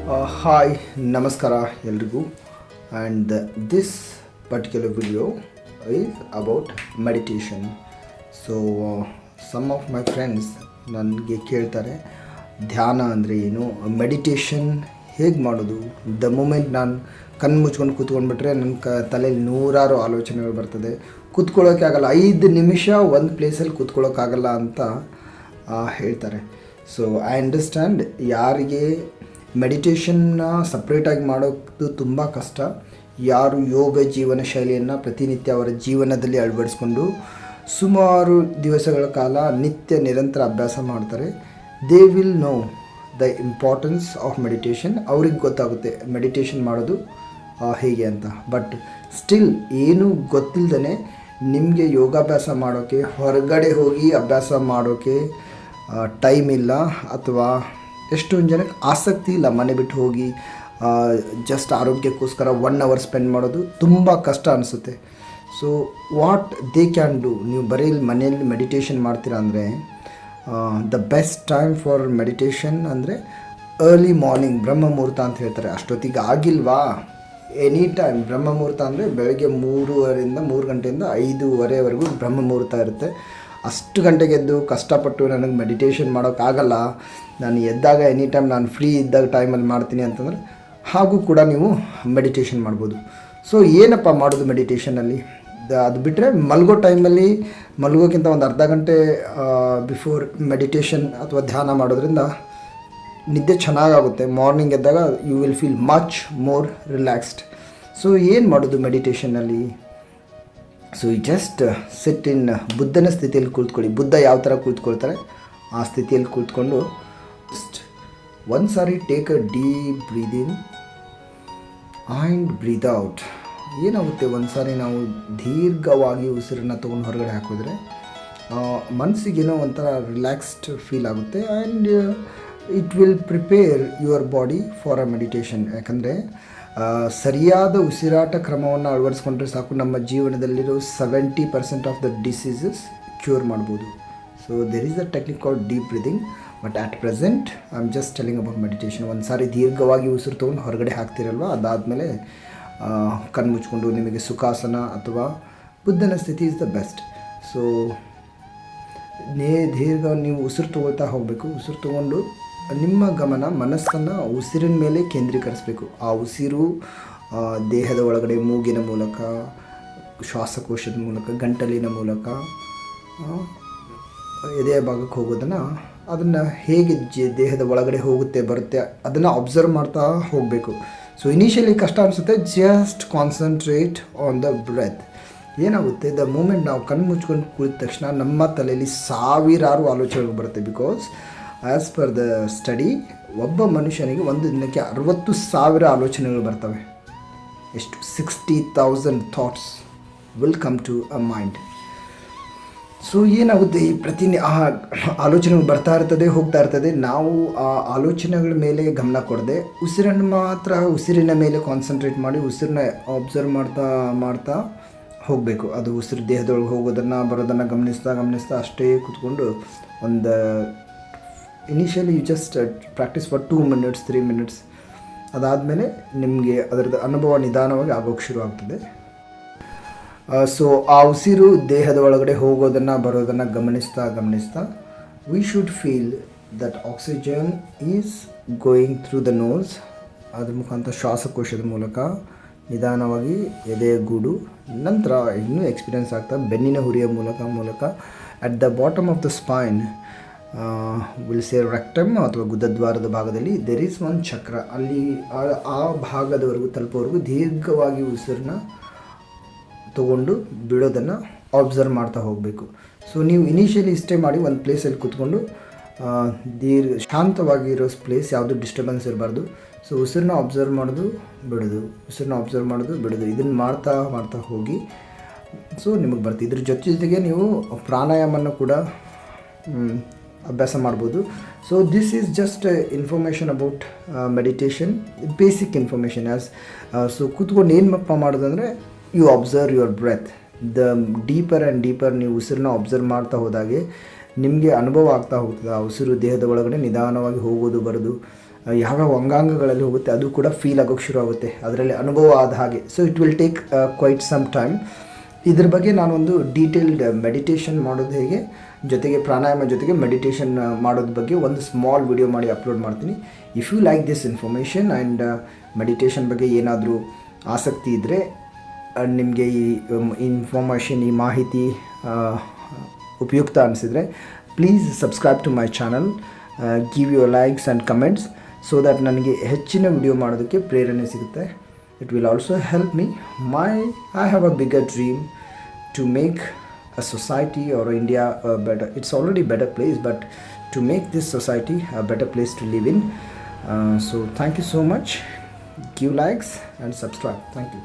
Hi, Namaskara ಎಲ್ರಿಗೂ and this particular video is about meditation. So some of my friends ನನಗೆ ಕೇಳ್ತಾರೆ ಧ್ಯಾನ ಅಂದರೆ ಏನು, ಮೆಡಿಟೇಷನ್ ಹೇಗೆ ಮಾಡೋದು. ದ ಮೂಮೆಂಟ್ ನಾನು ಕಣ್ಣು ಮುಚ್ಕೊಂಡು ಕೂತ್ಕೊಂಡ್ಬಿಟ್ರೆ ನನ್ನ ತಲೆಯಲ್ಲಿ ನೂರಾರು ಆಲೋಚನೆಗಳು ಬರ್ತದೆ, ಕೂತ್ಕೊಳ್ಳೋಕೆ ಆಗಲ್ಲ, 5 ನಿಮಿಷ ಒಂದು ಪ್ಲೇಸಲ್ಲಿ ಕೂತ್ಕೊಳ್ಳೋಕ್ಕಾಗಲ್ಲ ಅಂತ ಹೇಳ್ತಾರೆ. ಸೊ ಐ ಅಂಡರ್ಸ್ಟ್ಯಾಂಡ್, ಯಾರಿಗೆ ಮೆಡಿಟೇಷನ್ನ ಸಪ್ರೇಟಾಗಿ ಮಾಡೋದು ತುಂಬ ಕಷ್ಟ, ಯಾರು ಯೋಗ ಜೀವನ ಶೈಲಿಯನ್ನು ಪ್ರತಿನಿತ್ಯ ಅವರ ಜೀವನದಲ್ಲಿ ಅಳವಡಿಸ್ಕೊಂಡು ಸುಮಾರು ದಿವಸಗಳ ಕಾಲ ನಿತ್ಯ ನಿರಂತರ ಅಭ್ಯಾಸ ಮಾಡ್ತಾರೆ, they will know the importance of meditation. ಅವ್ರಿಗೆ ಗೊತ್ತಾಗುತ್ತೆ ಮೆಡಿಟೇಷನ್ ಮಾಡೋದು ಹೇಗೆ ಅಂತ. ಬಟ್ ಸ್ಟಿಲ್ ಏನು ಗೊತ್ತಿಲ್ಲದೇ ನಿಮಗೆ ಯೋಗಾಭ್ಯಾಸ ಮಾಡೋಕ್ಕೆ, ಹೊರಗಡೆ ಹೋಗಿ ಅಭ್ಯಾಸ ಮಾಡೋಕ್ಕೆ ಟೈಮ್ ಇಲ್ಲ, ಅಥವಾ ಎಷ್ಟೊಂದು ಜನಕ್ಕೆ ಆಸಕ್ತಿ ಇಲ್ಲ, ಮನೆ ಬಿಟ್ಟು ಹೋಗಿ ಜಸ್ಟ್ ಆರೋಗ್ಯಕ್ಕೋಸ್ಕರ 1 hour ಸ್ಪೆಂಡ್ ಮಾಡೋದು ತುಂಬ ಕಷ್ಟ ಅನಿಸುತ್ತೆ. So what they can do, ನೀವು ಬರೀ ಮನೆಯಲ್ಲಿ ಮೆಡಿಟೇಷನ್ ಮಾಡ್ತೀರಾ ಅಂದರೆ the best time for meditation ಅಂದರೆ ಅರ್ಲಿ ಮಾರ್ನಿಂಗ್, ಬ್ರಹ್ಮ ಮುಹೂರ್ತ ಅಂತ ಹೇಳ್ತಾರೆ. ಅಷ್ಟೊತ್ತಿಗೆ ಆಗಿಲ್ವಾ, ಎನಿ ಟೈಮ್ ಬ್ರಹ್ಮ ಮುಹೂರ್ತ ಅಂದರೆ ಬೆಳಗ್ಗೆ 3 ಗಂಟೆಯಿಂದ 5:30ವರೆಗೂ ಬ್ರಹ್ಮ ಮುಹೂರ್ತ ಇರುತ್ತೆ. ಅಷ್ಟು ಗಂಟೆಗೆ ಎದ್ದು ಕಷ್ಟಪಟ್ಟು ನನಗೆ ಮೆಡಿಟೇಷನ್ ಮಾಡೋಕ್ಕಾಗಲ್ಲ, ನಾನು ಎದ್ದಾಗ ಎನಿ ಟೈಮ್ ನಾನು ಫ್ರೀ ಇದ್ದಾಗ ಟೈಮಲ್ಲಿ ಮಾಡ್ತೀನಿ ಅಂತಂದರೆ ಹಾಗೂ ಕೂಡ ನೀವು ಮೆಡಿಟೇಷನ್ ಮಾಡ್ಬೋದು. ಸೊ ಏನಪ್ಪ ಮಾಡೋದು ಮೆಡಿಟೇಷನಲ್ಲಿ, ಅದು ಬಿಟ್ಟರೆ ಮಲಗೋ ಟೈಮಲ್ಲಿ, ಮಲಗೋಕ್ಕಿಂತ ಒಂದು ಅರ್ಧ ಗಂಟೆ ಬಿಫೋರ್ ಮೆಡಿಟೇಷನ್ ಅಥವಾ ಧ್ಯಾನ ಮಾಡೋದ್ರಿಂದ ನಿದ್ದೆ ಚೆನ್ನಾಗಾಗುತ್ತೆ. ಮಾರ್ನಿಂಗ್ ಎದ್ದಾಗ you will feel much more relaxed. So ಏನು ಮಾಡೋದು ಮೆಡಿಟೇಷನ್ನಲ್ಲಿ? ಸೊ ಜಸ್ಟ್ ಸಿಟ್ ಇನ್ ಬುದ್ಧನ ಸ್ಥಿತಿಯಲ್ಲಿ ಕೂತ್ಕೊಳ್ಳಿ. ಬುದ್ಧ ಯಾವ ಥರ ಕೂತ್ಕೊಳ್ತಾರೆ ಆ ಸ್ಥಿತಿಯಲ್ಲಿ ಕೂತ್ಕೊಂಡು ಜಸ್ಟ್ ಒಂದು ಸಾರಿ take a deep breathe in and breathe out. ಏನಾಗುತ್ತೆ, ಒಂದು ಸಾರಿ ನಾವು ದೀರ್ಘವಾಗಿ ಉಸಿರನ್ನು ತೊಗೊಂಡು ಹೊರಗಡೆ ಹಾಕಿದ್ರೆ ಮನಸ್ಸಿಗೇನೋ ಒಂಥರ ರಿಲ್ಯಾಕ್ಸ್ಡ್ ಫೀಲ್ ಆಗುತ್ತೆ and it will prepare your body for a meditation. ಯಾಕಂದರೆ ಸರಿಯಾದ ಉಸಿರಾಟ ಕ್ರಮವನ್ನು ಅಳವಡಿಸ್ಕೊಂಡ್ರೆ ಸಾಕು, ನಮ್ಮ ಜೀವನದಲ್ಲಿರೋ 70% ಆಫ್ ದ ಡಿಸೀಸಸ್ ಕ್ಯೂರ್ ಮಾಡ್ಬೋದು. So there is a technique called deep breathing, but at present I am just telling about meditation. ಒಂದು ಸಾರಿ ದೀರ್ಘವಾಗಿ ಉಸಿರು ತೊಗೊಂಡು ಹೊರಗಡೆ ಹಾಕ್ತಿರಲ್ವ, ಅದಾದಮೇಲೆ ಕಣ್ಣು ಮುಚ್ಕೊಂಡು ನಿಮಗೆ ಸುಖಾಸನ ಅಥವಾ ಬುದ್ಧನ ಸ್ಥಿತಿ ಇಸ್ ದ ಬೆಸ್ಟ್. ಸೊ ದೀರ್ಘ ನೀವು ಉಸಿರು ತೊಗೊಳ್ತಾ ಹೋಗಬೇಕು. ಉಸಿರು ತೊಗೊಂಡು ನಿಮ್ಮ ಗಮನ ಮನಸ್ಸನ್ನು ಉಸಿರಿನ ಮೇಲೆ ಕೇಂದ್ರೀಕರಿಸಬೇಕು. ಆ ಉಸಿರು ದೇಹದ ಒಳಗಡೆ ಮೂಗಿನ ಮೂಲಕ, ಶ್ವಾಸಕೋಶದ ಮೂಲಕ, ಗಂಟಲಿನ ಮೂಲಕ ಎದೆಯ ಭಾಗಕ್ಕೆ ಹೋಗೋದನ್ನು, ಅದನ್ನು ಹೇಗೆ ದೇಹದ ಒಳಗಡೆ ಹೋಗುತ್ತೆ ಬರುತ್ತೆ ಅದನ್ನು ಅಬ್ಸರ್ವ್ ಮಾಡ್ತಾ ಹೋಗಬೇಕು. ಸೊ ಇನಿಷಿಯಲಿ ಕಷ್ಟ ಅನಿಸುತ್ತೆ, just concentrate on the breath. ಏನಾಗುತ್ತೆ, ದ ಮೂಮೆಂಟ್ ನಾವು ಕಣ್ಣು ಮುಚ್ಕೊಂಡು ಕುಳಿತ ತಕ್ಷಣ ನಮ್ಮ ತಲೆಯಲ್ಲಿ ಸಾವಿರಾರು ಆಲೋಚನೆಗಳು ಬರುತ್ತೆ. Because as per the study, ಒಬ್ಬ ಮನುಷ್ಯನಿಗೆ ಒಂದು ದಿನಕ್ಕೆ 60,000 ಆಲೋಚನೆಗಳು ಬರ್ತವೆ. ಎಷ್ಟು? 60,000 thoughts will come to a mind. So ಏನಾಗುತ್ತೆ, ಈ ಆಲೋಚನೆಗಳು ಬರ್ತಾ ಇರ್ತದೆ, ಹೋಗ್ತಾ ಇರ್ತದೆ. ನಾವು ಆ ಆಲೋಚನೆಗಳ ಮೇಲೆ ಗಮನ ಕೊಡದೆ ಉಸಿರನ್ನು ಮಾತ್ರ, ಉಸಿರಿನ ಮೇಲೆ ಕಾನ್ಸಂಟ್ರೇಟ್ ಮಾಡಿ ಉಸಿರನ್ನ ಅಬ್ಸರ್ವ್ ಮಾಡ್ತಾ ಹೋಗಬೇಕು. ಅದು ಉಸಿರು ದೇಹದೊಳಗೆ ಹೋಗೋದನ್ನು ಬರೋದನ್ನು ಗಮನಿಸ್ತಾ ಅಷ್ಟೇ ಕೂತ್ಕೊಂಡು ಒಂದು initially you just practice for 2 minutes 3 minutes. ಅದಾದಮೇಲೆ ನಿಮಗೆ ಅದರದ್ದು ಅನುಭವ ನಿಧಾನವಾಗಿ ಆಗೋಕ್ಕೆ ಶುರು ಆಗ್ತದೆ. ಸೊ ಆ ಉಸಿರು ದೇಹದ ಒಳಗಡೆ ಹೋಗೋದನ್ನು ಬರೋದನ್ನು ಗಮನಿಸ್ತಾ we should feel that oxygen is going through the nose. ಅದ್ರ ಮುಖಾಂತರ ಶ್ವಾಸಕೋಶದ ಮೂಲಕ ನಿಧಾನವಾಗಿ ಎದೆಯ ಗೂಡು, ನಂತರ ಇನ್ನೂ ಎಕ್ಸ್ಪೀರಿಯನ್ಸ್ ಆಗ್ತಾ ಬೆನ್ನಿನ ಹುರಿಯ ಮೂಲಕ at the bottom of the spine we'll say rectum ಅಥವಾ ಗುದದ್ವಾರದ ಭಾಗದಲ್ಲಿ ದೆರ್ ಈಸ್ ಒನ್ ಚಕ್ರ. ಅಲ್ಲಿ ಆ ಭಾಗದವರೆಗೂ ತಲುಪೋವರೆಗೂ ದೀರ್ಘವಾಗಿ ಉಸಿರನ್ನ ತೊಗೊಂಡು ಬಿಡೋದನ್ನು ಅಬ್ಸರ್ವ್ ಮಾಡ್ತಾ ಹೋಗಬೇಕು. ಸೊ ನೀವು ಇನಿಷಿಯಲಿ ಇಷ್ಟೇ ಮಾಡಿ ಒಂದು ಪ್ಲೇಸಲ್ಲಿ ಕೂತ್ಕೊಂಡು ಶಾಂತವಾಗಿರೋ ಪ್ಲೇಸ್, ಯಾವುದು ಡಿಸ್ಟರ್ಬೆನ್ಸ್ ಇರಬಾರ್ದು. ಸೊ ಉಸಿರನ್ನ ಅಬ್ಸರ್ವ್ ಮಾಡೋದು ಬಿಡೋದು, ಇದನ್ನು ಮಾಡ್ತಾ ಹೋಗಿ ಸೊ ನಿಮಗೆ ಬರ್ತದೆ. ಇದ್ರ ಜೊತೆಗೆ ನೀವು ಪ್ರಾಣಾಯಾಮವನ್ನು ಕೂಡ ಅಭ್ಯಾಸ ಮಾಡ್ಬೋದು. So this is just information about meditation, basic information. So ಕೂತ್ಕೊಂಡು ಏನಪ್ಪ ಮಾಡೋದಂದರೆ you observe your breath. The deeper and deeper ನೀವು ಉಸಿರನ್ನ ಅಬ್ಸರ್ವ್ ಮಾಡ್ತಾ ಹೋದಾಗೆ ನಿಮಗೆ ಅನುಭವ ಆಗ್ತಾ ಹೋಗ್ತದೆ. ಆ ಉಸಿರು ದೇಹದ ಒಳಗಡೆ ನಿಧಾನವಾಗಿ ಹೋಗೋದು ಬರೋದು, ಯಾವ್ಯಾವ ಅಂಗಾಂಗಗಳಲ್ಲಿ ಹೋಗುತ್ತೆ ಅದು ಕೂಡ ಫೀಲ್ ಆಗೋಕ್ಕೆ ಶುರು ಆಗುತ್ತೆ, ಅದರಲ್ಲಿ ಅನುಭವ ಆದ ಹಾಗೆ. So it will take quite some time. ಇದ್ರ ಬಗ್ಗೆ ನಾನೊಂದು ಡೀಟೇಲ್ಡ್ ಮೆಡಿಟೇಷನ್ ಮಾಡೋದು ಹೇಗೆ, ಜೊತೆಗೆ ಪ್ರಾಣಾಯಾಮ ಜೊತೆಗೆ ಮೆಡಿಟೇಷನ್ ಮಾಡೋದ್ರ ಬಗ್ಗೆ ಒಂದು ಸ್ಮಾಲ್ ವಿಡಿಯೋ ಮಾಡಿ ಅಪ್ಲೋಡ್ ಮಾಡ್ತೀನಿ. If you like this information and meditation ಬಗ್ಗೆ ಏನಾದರೂ ಆಸಕ್ತಿ ಇದ್ದರೆ, ನಿಮಗೆ ಈ ಇನ್ಫಾರ್ಮೇಷನ್, ಈ ಮಾಹಿತಿ ಉಪಯುಕ್ತ ಅನಿಸಿದರೆ, please subscribe to my channel, give your likes and comments so that ನನಗೆ ಹೆಚ್ಚಿನ ವಿಡಿಯೋ ಮಾಡೋದಕ್ಕೆ ಪ್ರೇರಣೆ ಸಿಗುತ್ತೆ. It will also help me. I have a bigger dream to make a society or India better. It's already a better place, but to make this society a better place to live in. So thank you so much. Give likes and subscribe. Thank you.